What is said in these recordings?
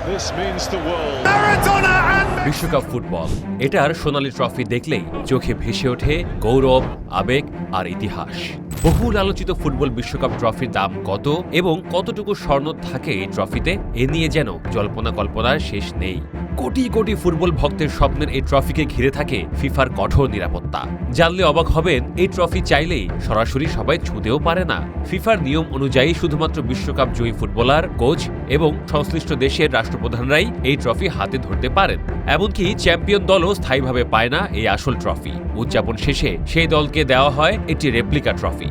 This means the world. বিশ্বকাপ football, এটার সোনালী trophy দেখলেই চোখে ভেসে ওঠে গৌরব, আবেগ আর ইতিহাস। বহুল আলোচিত ফুটবল বিশ্বকাপ ট্রফির দাম কত এবং কতটুকু স্বর্ণ থাকে এই ট্রফিতে, এ নিয়ে যেন জল্পনা কল্পনার শেষ নেই। কোটি কোটি ফুটবল ভক্তের স্বপ্নের এই ট্রফিকে ঘিরে থাকে ফিফার কঠোর নিরাপত্তা। জানলে অবাক হবেন, এই ট্রফি চাইলেই সরাসরি সবাই ছুঁতেও পারে না। ফিফার নিয়ম অনুযায়ী শুধুমাত্র বিশ্বকাপ জয়ী ফুটবলার, কোচ এবং সংশ্লিষ্ট দেশের রাষ্ট্রপ্রধানরাই এই ট্রফি হাতে ধরতে পারেন। এমনকি চ্যাম্পিয়ন দলও স্থায়ীভাবে পায় না এই আসল ট্রফি। উদযাপন শেষে সেই দলকে দেওয়া হয় একটি রেপ্লিকা ট্রফি।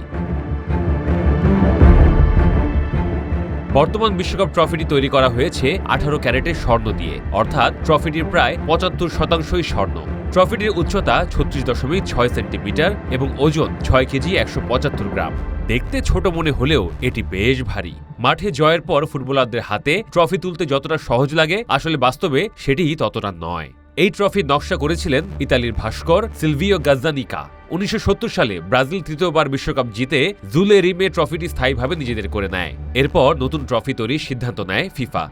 বর্তমান বিশ্বকাপ ট্রফিটি তৈরি করা হয়েছে 18 ক্যারেটের স্বর্ণ দিয়ে, অর্থাৎ ট্রফিটির প্রায় 75%ই স্বর্ণ। ট্রফিটির উচ্চতা 36.6 সেন্টিমিটার এবং ওজন 6 কেজি 175 গ্রাম। দেখতে ছোট মনে হলেও এটি বেশ ভারী। মাঠে জয়ের পর ফুটবলারদের হাতে ট্রফি তুলতে যতটা সহজ লাগে, আসলে বাস্তবে সেটি ততটা নয়। এই ট্রফির নকশা করেছিলেন ইতালির ভাস্কর সিলভিও গাজ্জানিকা। 1970 সালে ব্রাজিল তৃতীয়বার বিশ্বকাপ জিতে জুলে রিমে ট্রফিটি স্থায়ীভাবে নিজেদের করে নেয়। এরপর নতুন ট্রফি তৈরির সিদ্ধান্ত নেয় ফিফা।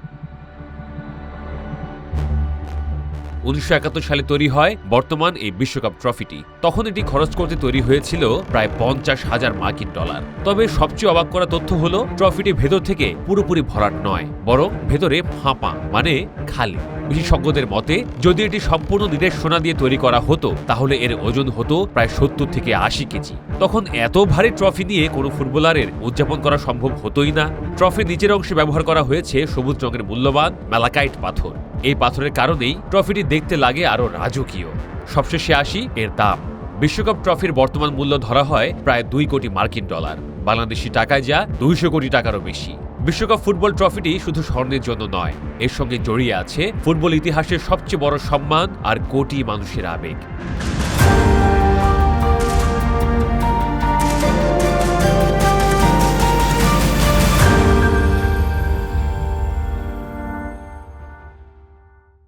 1971 সালে তৈরি হয় বর্তমান এই বিশ্বকাপ ট্রফিটি। তখন এটি খরচ করতে তৈরি হয়েছিল প্রায় $50,000 মার্কিন। তবে সবচেয়ে অবাক করা তথ্য হলো, ট্রফিটি ভেতর থেকে পুরোপুরি ভরাট নয়, বরং ভেতরে ফাঁপা, মানে খালি। বিশেষজ্ঞদের মতে, যদি এটি সম্পূর্ণ নিরেট সোনা দিয়ে তৈরি করা হতো, তাহলে এর ওজন হতো প্রায় 70 থেকে 80 কেজি। তখন এত ভারী ট্রফি নিয়ে কোনো ফুটবলারের উদযাপন করা সম্ভব হতোই না। ট্রফির নিচের অংশে ব্যবহার করা হয়েছে সবুজ রঙের মূল্যবান ম্যালাকাইট পাথর। এই পাথরের কারণেই ট্রফিটি দেখতে লাগে আরো রাজকীয়। সবশেষে আসি এর দাম। বিশ্বকাপ ট্রফির বর্তমান মূল্য ধরা হয় প্রায় $2 কোটি মার্কিন। বাংলাদেশি টাকায় যা 200 কোটি টাকারও বেশি। বিশ্বকাপ ফুটবল ট্রফিটি শুধু স্বর্ণের জন্য নয়, এর সঙ্গে জড়িয়ে আছে ফুটবল ইতিহাসের সবচেয়ে বড় সম্মান আর কোটি মানুষের আবেগ।